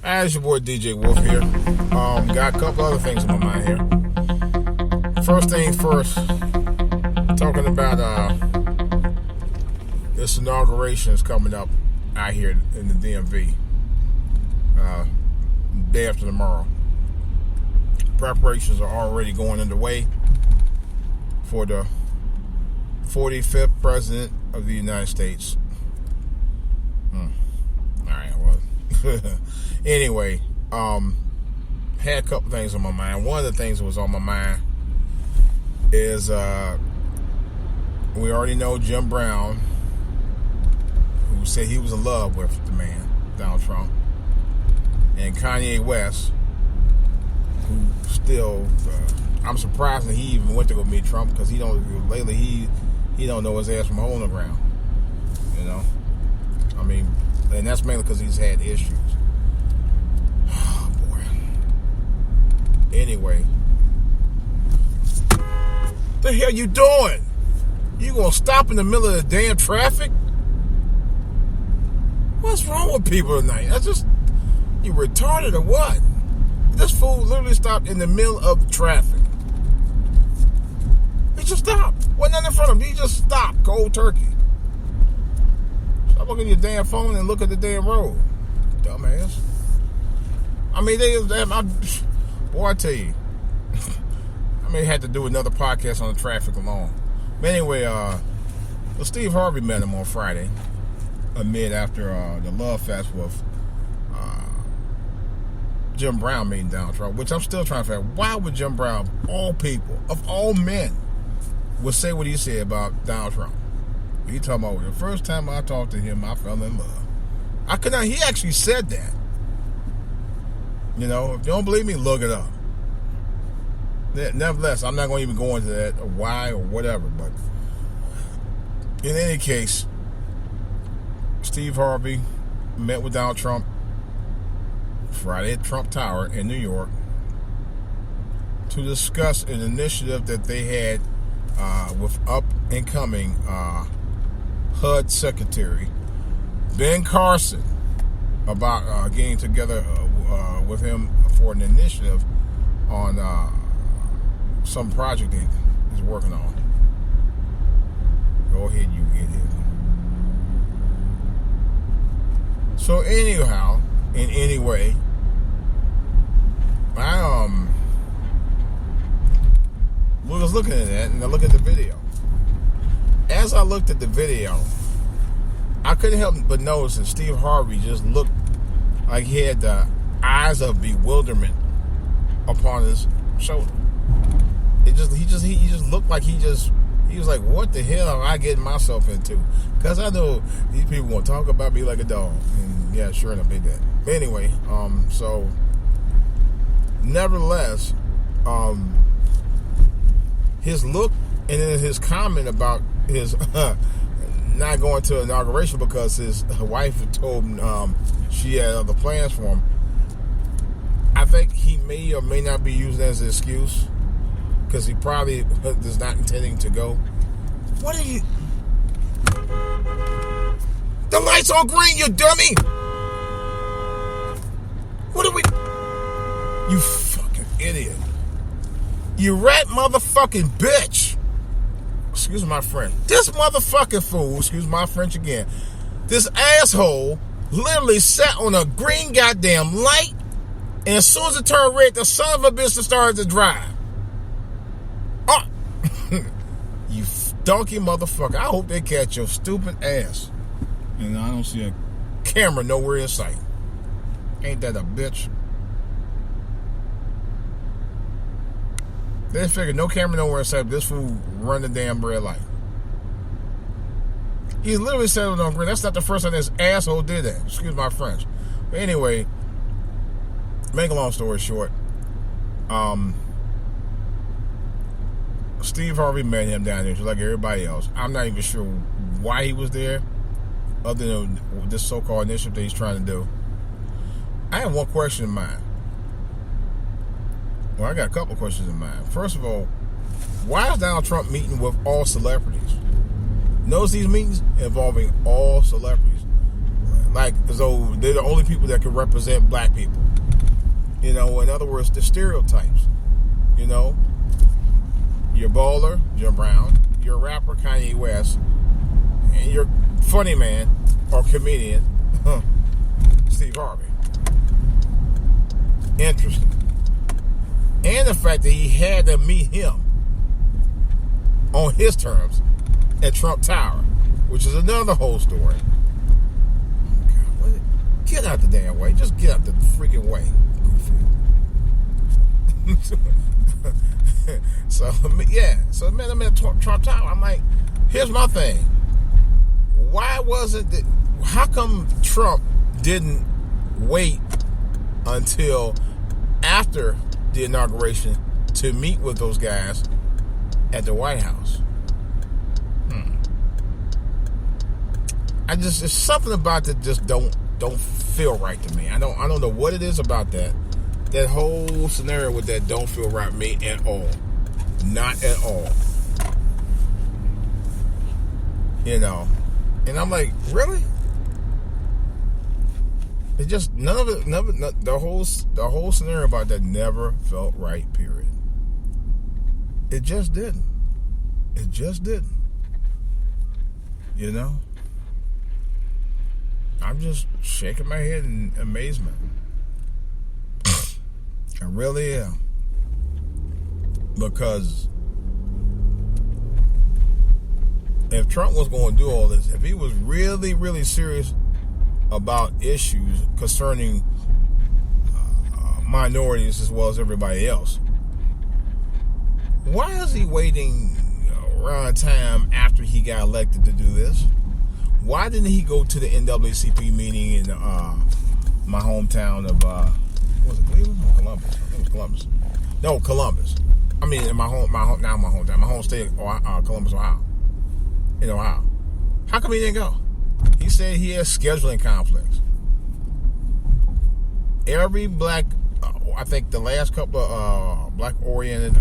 As your boy DJ Wolf here. Got a couple other things in my mind here. First thing first, talking about this inauguration is coming up out here in the DMV. Day after tomorrow. Preparations are already going underway for the 45th President of the United States. Alright, well. Anyway, had a couple things on my mind. One of the things that was on my mind is we already know Jim Brown, who said he was in love with the man, Donald Trump, and Kanye West, who still, I'm surprised that he even went to go meet Trump, because he don't know his ass from a hole in the ground, you know. I mean, and that's mainly because he's had issues. Oh boy. Anyway, what the hell you doing? You gonna stop in the middle of the damn traffic? What's wrong with people tonight? That's just, you retarded or what? This fool literally stopped in the middle of traffic. He just stopped. Wasn't nothing in front of him. He just stopped. Cold turkey. Stop looking at your damn phone and look at the damn road. Dumbass. I mean, boy, I tell you. I may have to do another podcast on the traffic alone. But anyway, Steve Harvey met him on Friday. After the Love Fest with Jim Brown meeting Donald Trump, which I'm still trying to figure out. Why would Jim Brown, of all people, of all men, would say what he said about Donald Trump? He talking about, the first time I talked to him, I fell in love. He actually said that. You know, if you don't believe me, look it up. Nevertheless, I'm not going to even go into that, or why, or whatever, but in any case, Steve Harvey met with Donald Trump Friday at Trump Tower in New York to discuss an initiative that they had with up-and-coming HUD Secretary Ben Carson about getting together with him for an initiative on some project that he's working on. Go ahead, you idiot. So anyhow, in any way, I was looking at that, and I looked at the video. As I looked at the video, I couldn't help but notice that Steve Harvey just looked like he had the eyes of bewilderment upon his shoulder. He just looked like he was like, what the hell am I getting myself into? Because I know these people want to talk about me like a dog. And yeah, sure enough, they did. But anyway, so nevertheless, his look and then his comment about his not going to inauguration because his wife had told him she had other plans for him. I think he may or may not be using that as an excuse, because he probably is not intending to go. What are you? The light's on green, you dummy! What are we? You fucking idiot. You rat motherfucking bitch. Excuse my French. This motherfucking fool, excuse my French again, this asshole literally sat on a green goddamn light, and as soon as it turned red, the son of a bitch started to drive. Oh, you donkey motherfucker. I hope they catch your stupid ass. And I don't see a camera nowhere in sight. Ain't that a bitch? They figured no camera nowhere in sight, but this fool run the damn red light. He literally said it on green. That's not the first time this asshole did that. Excuse my French. But anyway, make a long story short, Steve Harvey met him down there just like everybody else. I'm not even sure why he was there, other than this so-called initiative that he's trying to do. I have one question in mind. Well, I got a couple of questions in mind. First of all, why is Donald Trump meeting with all celebrities? Notice these meetings involving all celebrities. like as though they're the only people that can represent black people. You know, in other words, the stereotypes. You know, your bowler, Jim Brown, your rapper, Kanye West, and your funny man or comedian, Steve Harvey. Interesting. And the fact that he had to meet him on his terms at Trump Tower, which is another whole story. Get out the damn way. Just get out the freaking way. So man, I'm at Trump Tower. I'm like, here's my thing. Why wasn't that? How come Trump didn't wait until after the inauguration to meet with those guys at the White House? There's something about that just don't feel right to me. I don't know what it is about that. That whole scenario with that don't feel right to me at all. Not at all. You know. And I'm like, really? It just none of it the whole scenario about that never felt right, period. It just didn't. It just didn't. You know? I'm just shaking my head in amazement. I really am. Because if Trump was going to do all this, if he was really, really serious about issues concerning minorities as well as everybody else, why is he waiting around time after he got elected to do this? Why didn't he go to the NAACP meeting in my hometown of was it Cleveland or Columbus? I think it was Columbus. No, Columbus. I mean, in my hometown, my home state, Columbus, Ohio. In Ohio. How come he didn't go? He said he has scheduling conflicts. Every black, I think the last couple of black-oriented,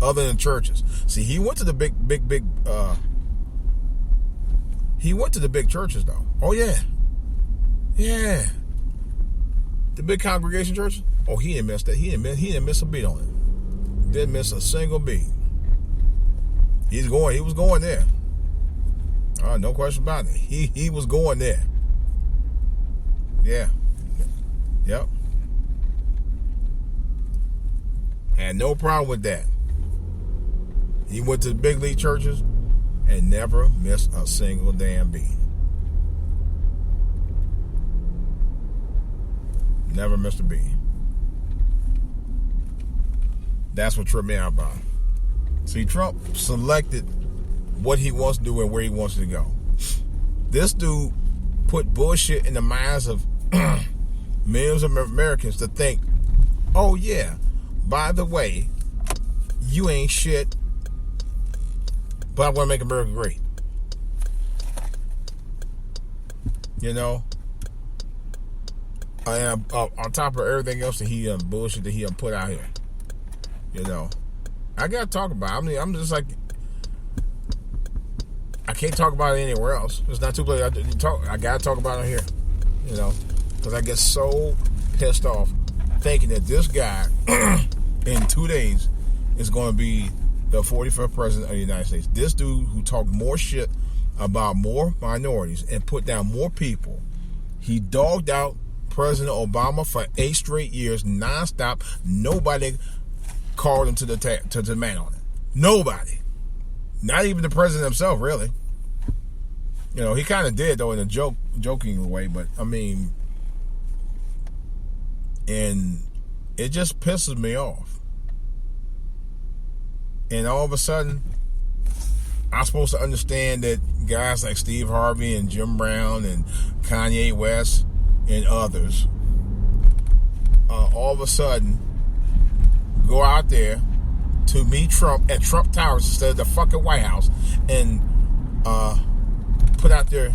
other than churches. See, he went to the big, he went to the big churches, though. Oh, yeah. Yeah. The big congregation churches. Oh, he didn't miss that. He didn't miss a beat on it. Didn't miss a single beat. He was going there. No question about it. He was going there. Yeah. Yep. Had no problem with that. He went to the big league churches and never missed a single damn beat. Never missed a beat. That's what tripped me out about him. See, Trump selected what he wants to do and where he wants to go. This dude put bullshit in the minds of millions of Americans to think, oh yeah, by the way, you ain't shit, but I want to make America great. You know? On top of everything else that he bullshit that he put out here. You know? I gotta talk about it. I mean, I'm just like, I can't talk about it anywhere else. It's not too late. I gotta talk about it here. You know? Because I get so pissed off thinking that this guy in 2 days is going to be the 45th president of the United States. This dude who talked more shit about more minorities and put down more people. He dogged out President Obama for 8 straight years, nonstop. Nobody called him to the man on it. Nobody. Not even the president himself, really. You know, he kind of did, though, in a joking way, but, I mean, and it just pisses me off. And all of a sudden, I'm supposed to understand that guys like Steve Harvey and Jim Brown and Kanye West and others all of a sudden go out there to meet Trump at Trump Towers instead of the fucking White House and put out their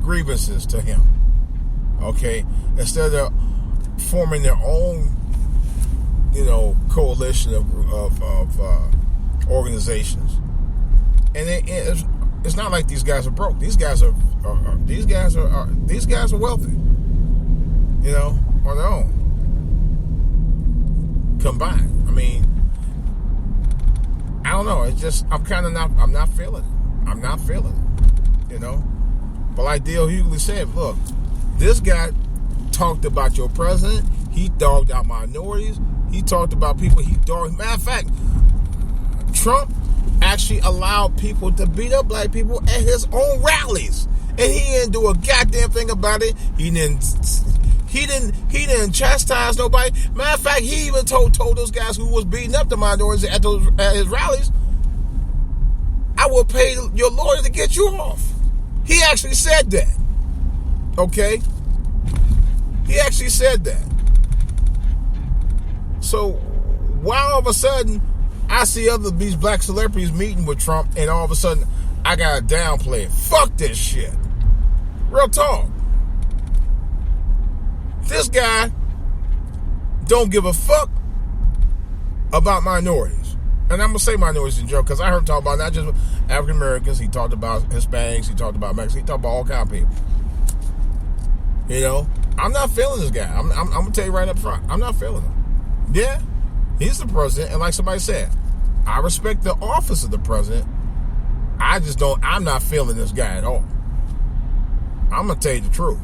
grievances to him. Okay? Instead of forming their own, you know, coalition of organizations. And it's it's not like these guys are broke. These guys are wealthy. You know, on their own. Combined. I mean, I don't know. It's just I'm not feeling it. I'm not feeling it. You know? But like Dale Hughley said, look, this guy talked about your president. He dogged out minorities. He talked about people he dogged. Matter of fact, Trump actually allowed people to beat up black people at his own rallies. And he didn't do a goddamn thing about it. He didn't chastise nobody. Matter of fact, he even told those guys who was beating up the minorities at his rallies, I will pay your lawyer to get you off. He actually said that. Okay? He actually said that. So, why all of a sudden I see these black celebrities meeting with Trump and all of a sudden I gotta downplay it? Fuck this shit. Real talk. This guy don't give a fuck about minorities. And I'm going to say minorities in general because I heard him talk about not just African Americans. He talked about Hispanics. He talked about Mexicans. He talked about all kinds of people. You know, I'm not feeling this guy. I'm going to tell you right up front. I'm not feeling him. Yeah, he's the president. And like somebody said, I respect the office of the president. I'm not feeling this guy at all. I'm going to tell you the truth.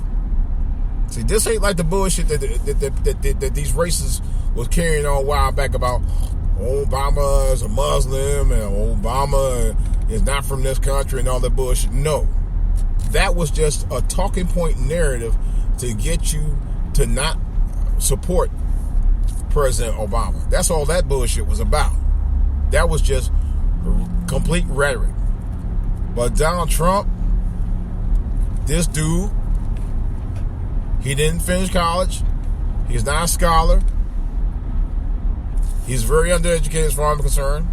See, this ain't like the bullshit that these racists was carrying on a while back about Obama is a Muslim and Obama is not from this country and all that bullshit. No. That was just a talking point narrative to get you to not support President Obama. That's all that bullshit was about. That was just complete rhetoric. But Donald Trump, this dude, he didn't finish college. He's not a scholar. He's very undereducated as far as I'm concerned.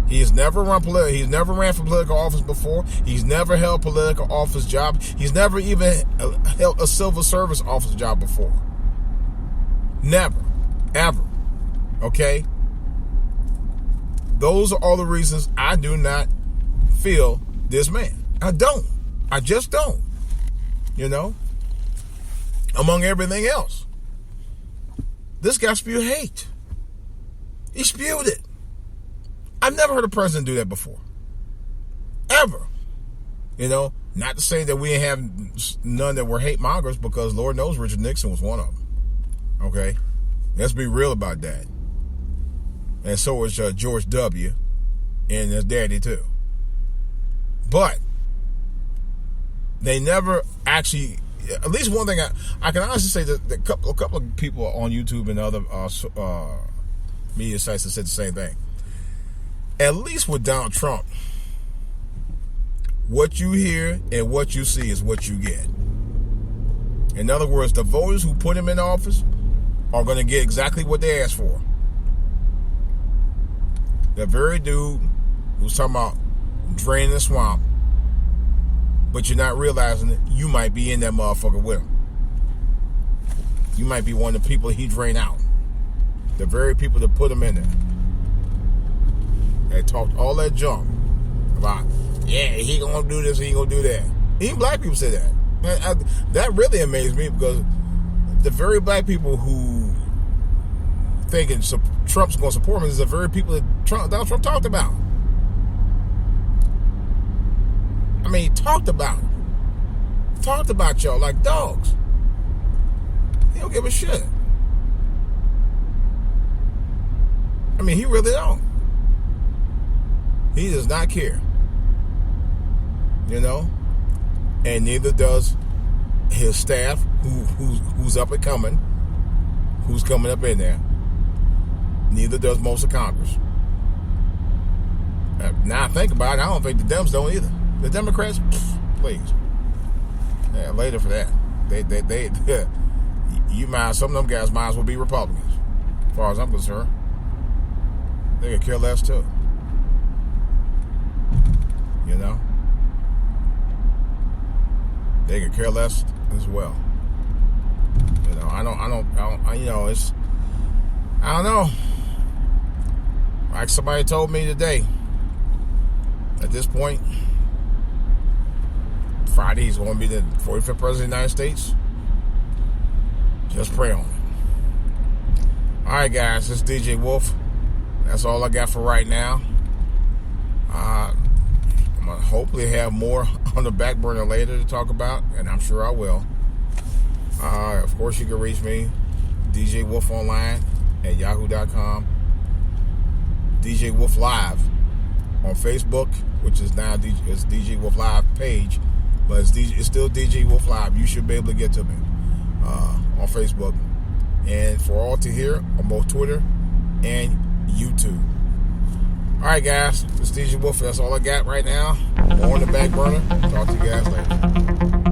He's never ran for political office before. He's never held political office job. He's never even held a civil service office job before. Never. Ever. Okay? Those are all the reasons I do not feel this man. I don't. I just don't. You know? Among everything else. This guy spewed hate. He spewed it. I've never heard a president do that before. Ever. You know, not to say that we ain't have none that were hate mongers, because Lord knows Richard Nixon was one of them. Okay? Let's be real about that. And so was George W. and his daddy too. But they never actually, at least one thing I can honestly say that a couple of people on YouTube and other media sites have said the same thing. At least with Donald Trump, what you hear and what you see is what you get. In other words, the voters who put him in office are going to get exactly what they asked for. The very dude who's talking about draining the swamp, but you're not realizing that you might be in that motherfucker with him. You might be one of the people he drained out. The very people that put him in there. They talked all that junk about, yeah, he gonna do this, he gonna do that. Even black people say that. That really amazed me, because the very black people who thinking Trump's gonna support him is the very people that Donald Trump talked about. I mean, he talked about it. Talked about y'all like dogs. He don't give a shit. I mean, he really don't. He does not care. You know? And neither does his staff, who's up and coming, who's coming up in there. Neither does most of Congress. Now I think about it, I don't think the Dems don't either. The Democrats, please. Yeah, later for that. They some of them guys might as well be Republicans, as far as I'm concerned. They could care less too. You know? They could care less as well. You know, I don't you know, it's, I don't know. Like somebody told me today, at this point, Friday he's going to be the 45th president of the United States. Just pray on it. All right, guys, this is DJ Wolf. That's all I got for right now. I'm going to hopefully have more on the back burner later to talk about, and I'm sure I will. Of course, you can reach me, DJ Wolf Online at yahoo.com. DJ Wolf Live on Facebook, which is now it's DJ Wolf Live page, but it's still DJ Wolf Live. You should be able to get to me on Facebook. And for all to hear on both Twitter and YouTube. All right, guys, this is DJ Wolf. That's all I got right now. More on the back burner. Talk to you guys later.